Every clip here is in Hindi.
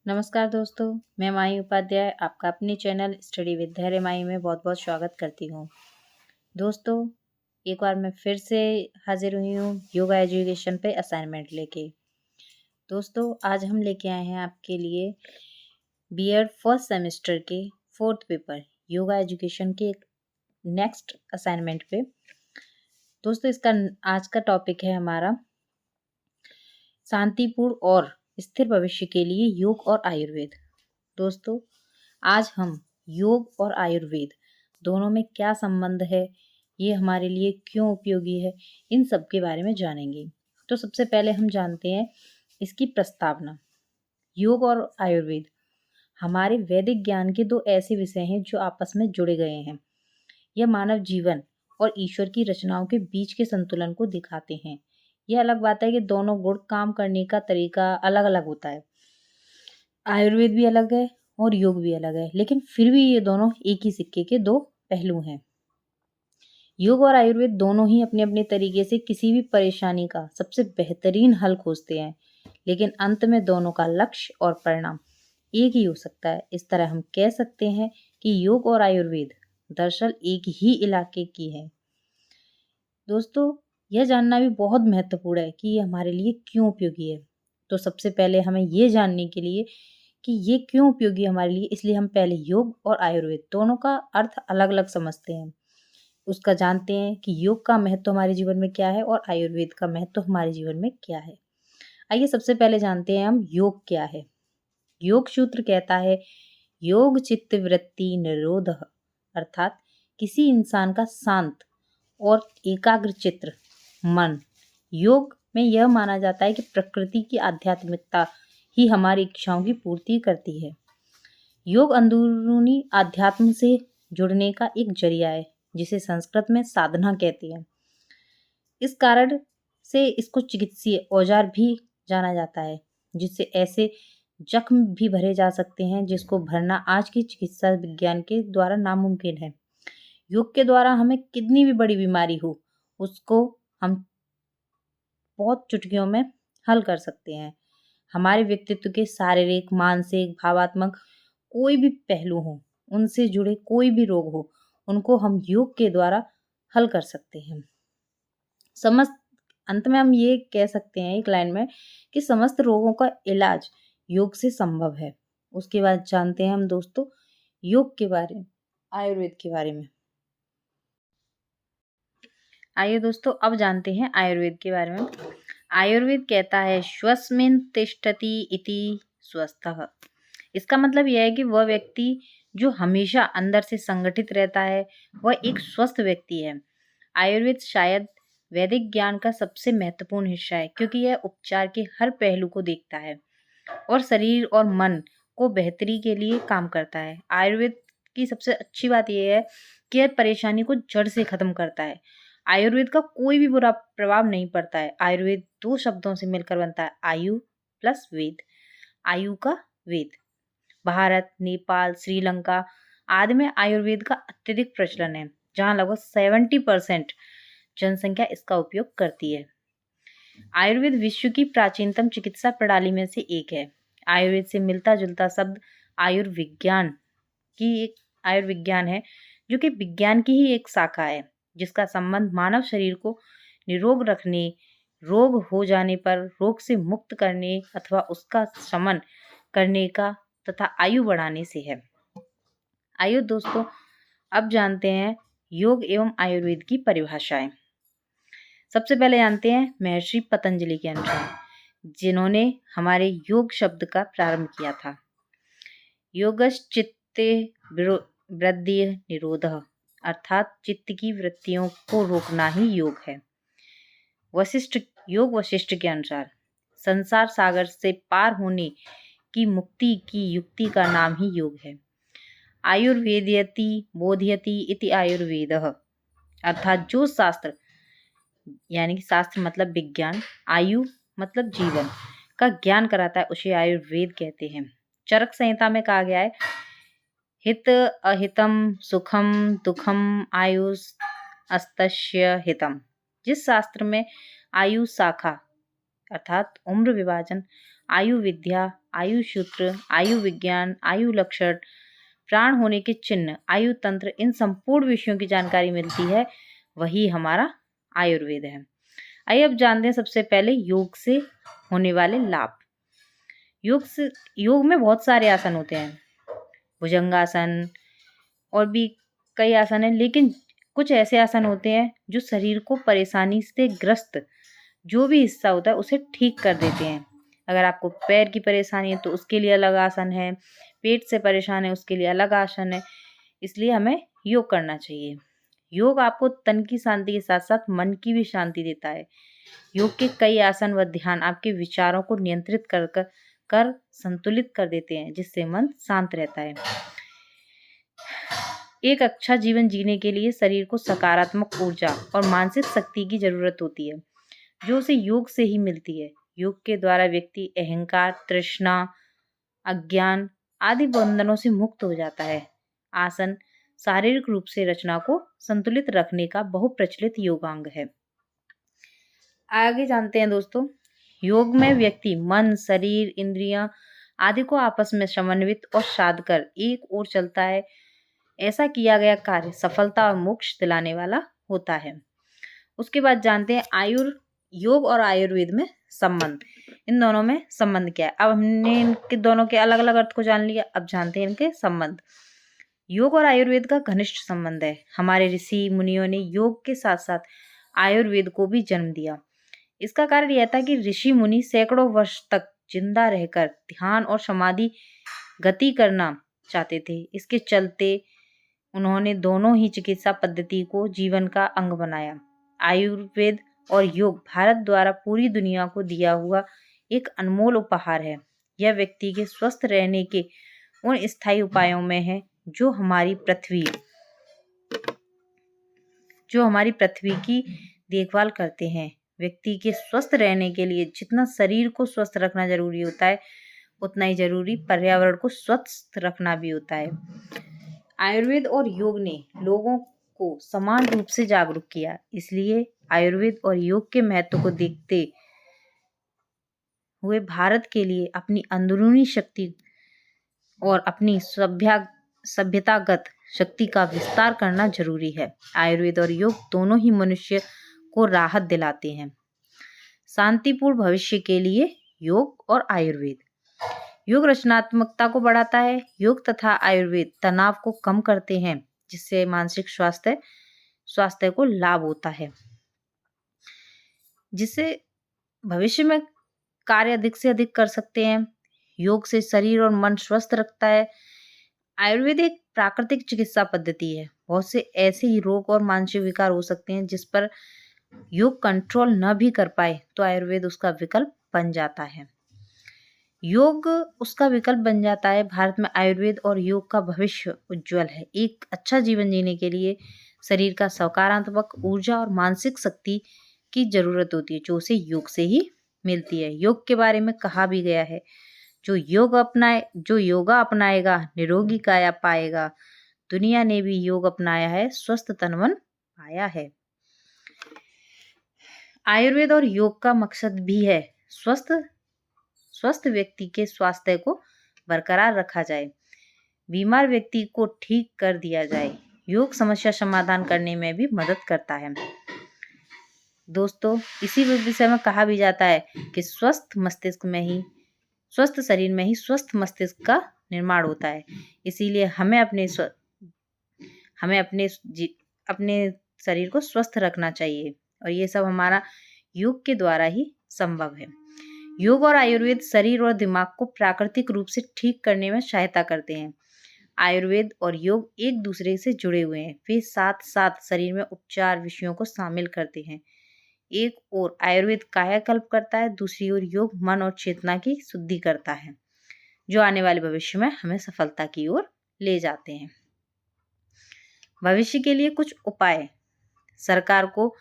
नमस्कार दोस्तों, मैं माही उपाध्याय आपका अपने चैनल स्टडी विद धैर्य माही में बहुत बहुत स्वागत करती हूँ। दोस्तों, एक बार मैं फिर से हाजिर हुई हूँ योगा एजुकेशन पे असाइनमेंट लेके। दोस्तों, आज हम लेके आए हैं आपके लिए बीएड फर्स्ट सेमेस्टर के 4th पेपर योगा एजुकेशन के नेक्स्ट असाइनमेंट पे। दोस्तों, इसका आज का टॉपिक है हमारा शांतिपूर्ण और स्थिर भविष्य के लिए योग और आयुर्वेद। दोस्तों, आज हम योग और आयुर्वेद दोनों में क्या संबंध है, ये हमारे लिए क्यों उपयोगी है, इन सब के बारे में जानेंगे। तो सबसे पहले हम जानते हैं इसकी प्रस्तावना। योग और आयुर्वेद हमारे वैदिक ज्ञान के दो ऐसे विषय हैं जो आपस में जुड़े गए हैं। यह मानव जीवन और ईश्वर की रचनाओं के बीच के संतुलन को दिखाते हैं। यह अलग बात है कि दोनों गुण काम करने का तरीका अलग अलग होता है। आयुर्वेद भी अलग है और योग भी अलग है, लेकिन फिर भी ये दोनों एक ही सिक्के के दो पहलू हैं। योग और आयुर्वेद दोनों ही अपने अपने तरीके से किसी भी परेशानी का सबसे बेहतरीन हल खोजते हैं, लेकिन अंत में दोनों का लक्ष्य और परिणाम एक ही हो सकता है। इस तरह हम कह सकते हैं कि योग और आयुर्वेद दरअसल एक ही इलाके की है। दोस्तों, यह जानना भी बहुत महत्वपूर्ण है कि ये हमारे लिए क्यों उपयोगी है। तो सबसे पहले हमें ये जानने के लिए कि ये क्यों उपयोगी है हमारे लिए, इसलिए हम पहले योग और आयुर्वेद दोनों का अर्थ अलग अलग समझते हैं। उसका जानते हैं कि योग का महत्व हमारे जीवन में क्या है और आयुर्वेद का महत्व हमारे जीवन में क्या है। आइए सबसे पहले जानते हैं हम योग क्या है। योग सूत्र कहता है योग चित्त वृत्ति निरोध, अर्थात किसी इंसान का शांत और एकाग्र चित्र मन। योग में यह माना जाता है कि प्रकृति की आध्यात्मिकता ही हमारी इच्छाओं की पूर्ति करती है। योग अंदरूनी आध्यात्म से जुड़ने का एक जरिया है, जिसे संस्कृत में साधना कहते हैं। इस कारण से इसको चिकित्सीय औजार भी जाना जाता है, जिससे ऐसे जख्म भी भरे जा सकते हैं जिसको भरना आज की चिकित्सा विज्ञान के द्वारा नामुमकिन है। योग के द्वारा हमें कितनी भी बड़ी बीमारी हो, उसको हम बहुत चुटकियों में हल कर सकते हैं। हमारे व्यक्तित्व के शारीरिक, मानसिक, भावात्मक कोई भी पहलू हो, उनसे जुड़े कोई भी रोग हो, उनको हम योग के द्वारा हल कर सकते हैं। समस्त अंत में हम ये कह सकते हैं एक लाइन में कि समस्त रोगों का इलाज योग से संभव है। उसके बाद जानते हैं हम दोस्तों योग के बारे में, आयुर्वेद के बारे में। आइए दोस्तों, अब जानते हैं आयुर्वेद के बारे में। आयुर्वेद कहता है श्वस्मिन् तिष्ठति इति स्वस्थः। इसका मतलब यह है कि वह व्यक्ति जो हमेशा अंदर से संगठित रहता है, वह एक स्वस्थ व्यक्ति है। आयुर्वेद शायद वैदिक ज्ञान का सबसे महत्वपूर्ण हिस्सा है, क्योंकि यह उपचार के हर पहलू को देखता है और शरीर और मन को बेहतरी के लिए काम करता है। आयुर्वेद की सबसे अच्छी बात यह है कि यह परेशानी को जड़ से खत्म करता है। आयुर्वेद का कोई भी बुरा प्रभाव नहीं पड़ता है। आयुर्वेद दो शब्दों से मिलकर बनता है, आयु प्लस वेद। आयु का वेद। भारत, नेपाल, श्रीलंका आदि में आयुर्वेद का अत्यधिक प्रचलन है, जहाँ लगभग 70% जनसंख्या इसका उपयोग करती है। आयुर्वेद विश्व की प्राचीनतम चिकित्सा प्रणाली में से एक है। आयुर्वेद से मिलता जुलता शब्द आयुर्विज्ञान है, जो कि विज्ञान की ही एक शाखा है, जिसका संबंध मानव शरीर को निरोग रखने, रोग हो जाने पर रोग से मुक्त करने अथवा उसका शमन करने का तथा आयु बढ़ाने से है। आइए दोस्तों, अब जानते हैं योग एवं आयुर्वेद की परिभाषाएं। सबसे पहले जानते हैं महर्षि पतंजलि के अनुसार, जिन्होंने हमारे योग शब्द का प्रारंभ किया था। योगश्चित्ते वृद्धि निरोधः, अर्थात चित्त की वृत्तियों को रोकना ही योग है। योग वशिष्ठ के अनुसार संसार सागर से पार होने की मुक्ति की युक्ति का नाम ही योग है। आयुर्वेदयति बोधयति इति आयुर्वेदः, अर्थात जो शास्त्र, यानी कि शास्त्र मतलब विज्ञान, आयु मतलब जीवन का ज्ञान कराता है, उसे आयुर्वेद कहते हैं। चरक संहिता में कहा गया है हित अहितम सुखम दुखम आयुष अस्तस्य हितम। जिस शास्त्र में आयु शाखा अर्थात उम्र विभाजन, आयु विद्या, आयु सूत्र, आयु विज्ञान, आयु लक्षण, प्राण होने के चिन्ह, आयु तंत्र, इन संपूर्ण विषयों की जानकारी मिलती है, वही हमारा आयुर्वेद है। आइए अब जानते हैं सबसे पहले योग से होने वाले लाभ। योग में बहुत सारे आसन होते हैं, भुजंगासन और भी कई आसन हैं, लेकिन कुछ ऐसे आसन होते हैं जो शरीर को परेशानी से ग्रस्त जो भी हिस्सा होता है उसे ठीक कर देते हैं। अगर आपको पैर की परेशानी है तो उसके लिए अलग आसन है, पेट से परेशान है उसके लिए अलग आसन है, इसलिए हमें योग करना चाहिए। योग आपको तन की शांति के साथ साथ मन की भी शांति देता है। योग के कई आसन व ध्यान आपके विचारों को नियंत्रित कर संतुलित कर देते हैं, जिससे मन शांत रहता है। एक अच्छा जीवन जीने के लिए शरीर को सकारात्मक ऊर्जा और मानसिक शक्ति की जरूरत होती है, जो उसे योग से ही मिलती है। योग के द्वारा व्यक्ति अहंकार, तृष्णा, अज्ञान आदि बंधनों से मुक्त हो जाता है। आसन शारीरिक रूप से रचना को संतुलित रखने का बहुप्रचलित योगांग है। आगे जानते हैं दोस्तों, योग में व्यक्ति मन, शरीर, इंद्रियां आदि को आपस में समन्वित और साध कर एक ओर चलता है। ऐसा किया गया कार्य सफलता और मोक्ष दिलाने वाला होता है। उसके बाद जानते हैं योग और आयुर्वेद में संबंध। इन दोनों में संबंध क्या है। अब हमने इनके दोनों के अलग अलग अर्थ को जान लिया, अब जानते हैं इनके संबंध। योग और आयुर्वेद का घनिष्ठ संबंध है। हमारे ऋषि मुनियों ने योग के साथ साथ आयुर्वेद को भी जन्म दिया। इसका कारण यह था कि ऋषि मुनि सैकड़ों वर्ष तक जिंदा रहकर ध्यान और समाधि गति करना चाहते थे। इसके चलते उन्होंने दोनों ही चिकित्सा पद्धति को जीवन का अंग बनाया। आयुर्वेद और योग भारत द्वारा पूरी दुनिया को दिया हुआ एक अनमोल उपहार है। यह व्यक्ति के स्वस्थ रहने के उन स्थायी उपायों में है जो हमारी पृथ्वी की देखभाल करते हैं। व्यक्ति के स्वस्थ रहने के लिए जितना शरीर को स्वस्थ रखना जरूरी होता है, उतना ही जरूरी पर्यावरण को स्वस्थ रखना भी होता है। आयुर्वेद और योग ने लोगों को समान रूप से जागरूक किया। इसलिए आयुर्वेद और योग के महत्व को देखते हुए भारत के लिए अपनी अंदरूनी शक्ति और अपनी सभ्यतागत शक्ति का विस्तार करना जरूरी है। आयुर्वेद और योग दोनों ही मनुष्य को राहत दिलाते हैं। शांतिपूर्ण भविष्य के लिए योग और आयुर्वेद। योग रचनात्मकता को बढ़ाता है। योग तथा आयुर्वेद तनाव को कम करते हैं, जिससे मानसिक स्वास्थ्य को लाभ होता है, जिससे भविष्य में कार्य अधिक से अधिक कर सकते हैं। योग से शरीर और मन स्वस्थ रखता है। आयुर्वेद एक प्राकृतिक चिकित्सा पद्धति है। बहुत से ऐसे ही रोग और मानसिक विकार हो सकते हैं जिस पर योग कंट्रोल न भी कर पाए तो आयुर्वेद उसका विकल्प बन जाता है। योग उसका विकल्प बन जाता है। भारत में आयुर्वेद और योग का भविष्य उज्जवल है। एक अच्छा जीवन जीने के लिए शरीर का सकारात्मक ऊर्जा और मानसिक शक्ति की जरूरत होती है, जो उसे योग से ही मिलती है। योग के बारे में कहा भी गया है, जो योगा अपनाएगा निरोगी काया पाएगा। दुनिया ने भी योग अपनाया है, स्वस्थ तन मन पाया है। आयुर्वेद और योग का मकसद भी है स्वस्थ व्यक्ति के स्वास्थ्य को बरकरार रखा जाए, बीमार व्यक्ति को ठीक कर दिया जाए। योग समस्या समाधान करने में भी मदद करता है। दोस्तों, इसी विषय में कहा भी जाता है कि स्वस्थ शरीर में ही स्वस्थ मस्तिष्क का निर्माण होता है। इसीलिए हमें अपने शरीर को स्वस्थ रखना चाहिए, और ये सब हमारा योग के द्वारा ही संभव है। योग और आयुर्वेद शरीर और दिमाग को प्राकृतिक रूप से ठीक करने में सहायता करते हैं। आयुर्वेद और योग एक दूसरे से जुड़े हुए हैं। वे साथ साथ शरीर में उपचार विषयों को शामिल करते हैं। एक ओर आयुर्वेद कायाकल्प करता है, दूसरी ओर योग मन और चेतना की शुद्धि करता है, जो आने वाले भविष्य में हमें सफलता की ओर ले जाते हैं। भविष्य के लिए कुछ उपाय। सरकार को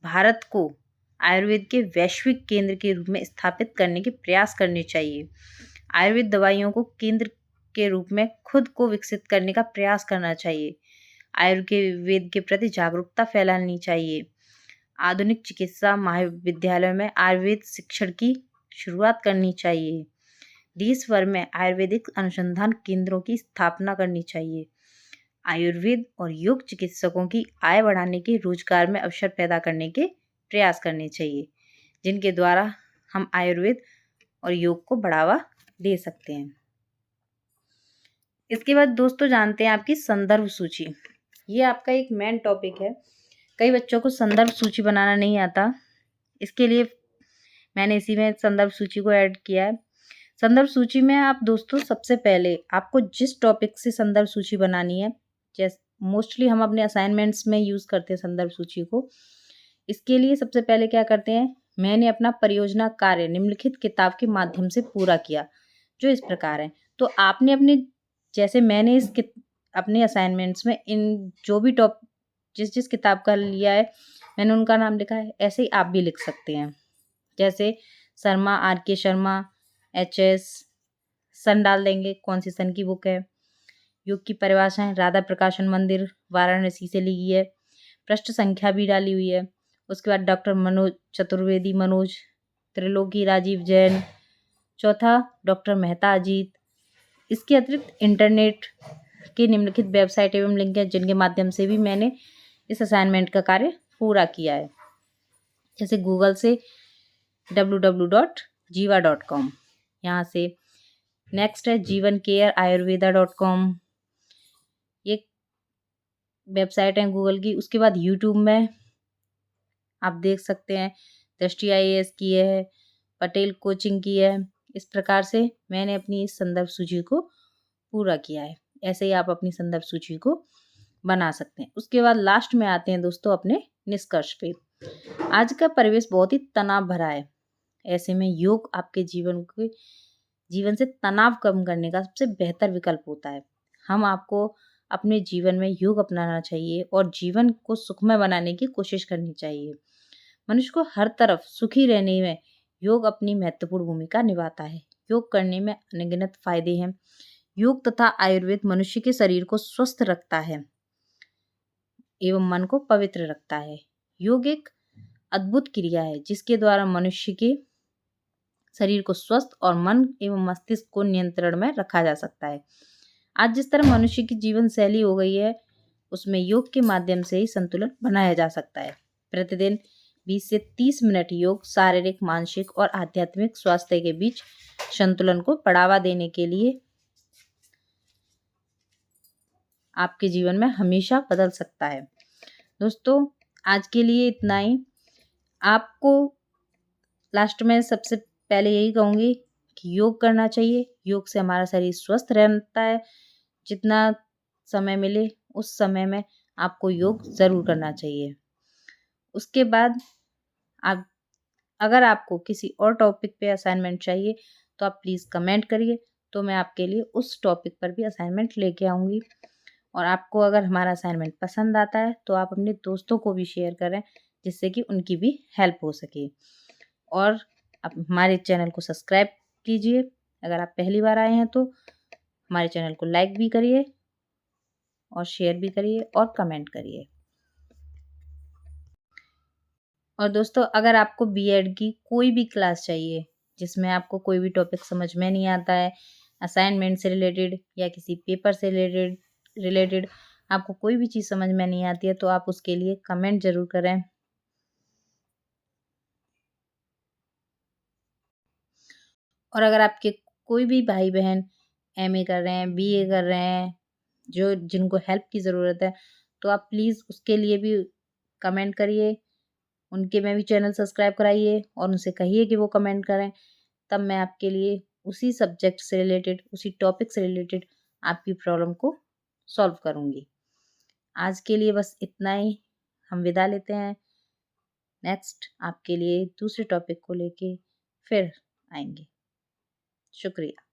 भारत को आयुर्वेद के वैश्विक केंद्र के रूप में स्थापित करने के प्रयास करने चाहिए। आयुर्वेद दवाइयों को केंद्र के रूप में खुद को विकसित करने का प्रयास करना चाहिए। आयुर्वेद के प्रति जागरूकता फैलानी चाहिए। आधुनिक चिकित्सा महाविद्यालयों में आयुर्वेद शिक्षण की शुरुआत करनी चाहिए। देश भर में आयुर्वेदिक अनुसंधान केंद्रों की स्थापना करनी चाहिए। आयुर्वेद और योग चिकित्सकों की आय बढ़ाने के, रोजगार में अवसर पैदा करने के प्रयास करने चाहिए, जिनके द्वारा हम आयुर्वेद और योग को बढ़ावा दे सकते हैं। इसके बाद दोस्तों जानते हैं आपकी संदर्भ सूची। ये आपका एक मेन टॉपिक है। कई बच्चों को संदर्भ सूची बनाना नहीं आता, इसके लिए मैंने इसी में संदर्भ सूची को ऐड किया है। संदर्भ सूची में आप दोस्तों सबसे पहले आपको जिस टॉपिक से संदर्भ सूची बनानी है, जैसे मोस्टली हम अपने असाइनमेंट्स में यूज़ करते हैं संदर्भ सूची को। इसके लिए सबसे पहले क्या करते हैं, मैंने अपना परियोजना कार्य निम्नलिखित किताब के माध्यम से पूरा किया, जो इस प्रकार है। तो आपने अपने, जैसे मैंने अपने असाइनमेंट्स में इन जो भी जिस जिस किताब का लिया है मैंने उनका नाम लिखा है, ऐसे ही आप भी लिख सकते हैं। जैसे शर्मा, RK शर्मा, HS, सन डाल देंगे, कौन सी सन की बुक है। योग की परिभाषाएं राधा प्रकाशन मंदिर वाराणसी से ली है। पृष्ठ संख्या भी डाली हुई है। उसके बाद डॉक्टर मनोज चतुर्वेदी मनोज, त्रिलोकी राजीव जैन, चौथा डॉक्टर मेहता अजीत। इसके अतिरिक्त इंटरनेट के निम्नलिखित वेबसाइट एवं लिंक है, जिनके माध्यम से भी मैंने इस असाइनमेंट का कार्य पूरा किया है। जैसे गूगल से www.jiva.com, यहाँ से नेक्स्ट है जीवन केयर ayurveda.com, ये वेबसाइट है गूगल की। उसके बाद यूट्यूब में आप देख सकते हैं, दृष्टि IAS की है, पटेल कोचिंग की है। इस प्रकार से मैंने अपनी इस संदर्भ सूची को पूरा किया है। ऐसे ही आप अपनी संदर्भ सूची को बना सकते हैं। उसके बाद लास्ट में आते हैं दोस्तों अपने निष्कर्ष पे। आज का परिवेश बहुत ही तनाव भरा है, ऐसे में योग आपके जीवन से तनाव कम करने का सबसे बेहतर विकल्प होता है। हम आपको अपने जीवन में योग अपनाना चाहिए और जीवन को सुखमय बनाने की कोशिश करनी चाहिए। मनुष्य को हर तरफ सुखी रहने में योग अपनी महत्वपूर्ण भूमिका निभाता है। योग करने में अनगिनत फायदे हैं। योग तथा आयुर्वेद मनुष्य के शरीर को स्वस्थ रखता है एवं मन को पवित्र रखता है। योग एक अद्भुत क्रिया है, जिसके द्वारा मनुष्य के शरीर को स्वस्थ और मन एवं मस्तिष्क को नियंत्रण में रखा जा सकता है। आज जिस तरह मनुष्य की जीवन शैली हो गई है, उसमें योग के माध्यम से ही संतुलन बनाया जा सकता है। प्रतिदिन 20 से 30 मिनट योग शारीरिक, मानसिक और आध्यात्मिक स्वास्थ्य के बीच संतुलन को बढ़ावा देने के लिए आपके जीवन में हमेशा बदल सकता है। दोस्तों आज के लिए इतना ही। आपको लास्ट में सबसे पहले यही कहूँगी कि योग करना चाहिए। योग से हमारा शरीर स्वस्थ रहता है। जितना समय मिले उस समय में आपको योग ज़रूर करना चाहिए। उसके बाद आप, अगर आपको किसी और टॉपिक पे असाइनमेंट चाहिए तो आप प्लीज़ कमेंट करिए, तो मैं आपके लिए उस टॉपिक पर भी असाइनमेंट लेके आऊँगी। और आपको अगर हमारा असाइनमेंट पसंद आता है तो आप अपने दोस्तों को भी शेयर करें, जिससे कि उनकी भी हेल्प हो सके। और आप हमारे चैनल को सब्सक्राइब कीजिए। अगर आप पहली बार आए हैं तो हमारे चैनल को लाइक भी करिए और शेयर भी करिए और कमेंट करिए। और दोस्तों अगर आपको BEd की कोई भी क्लास चाहिए, जिसमें आपको कोई भी टॉपिक समझ में नहीं आता है, असाइनमेंट से रिलेटेड या किसी पेपर से रिलेटेड आपको कोई भी चीज़ समझ में नहीं आती है, तो आप उसके लिए कमेंट ज़रूर करें। और अगर आपके कोई भी भाई बहन MA कर रहे हैं, BA कर रहे हैं, जिनको हेल्प की ज़रूरत है, तो आप प्लीज़ उसके लिए भी कमेंट करिए। उनके में भी चैनल सब्सक्राइब कराइए और उनसे कहिए कि वो कमेंट करें। तब मैं आपके लिए उसी सब्जेक्ट से रिलेटेड, उसी टॉपिक से रिलेटेड आपकी प्रॉब्लम को सॉल्व करूँगी। आज के लिए बस इतना ही। हम विदा लेते हैं। नेक्स्ट आपके लिए दूसरे टॉपिक को लेके फिर आएंगे। शुक्रिया।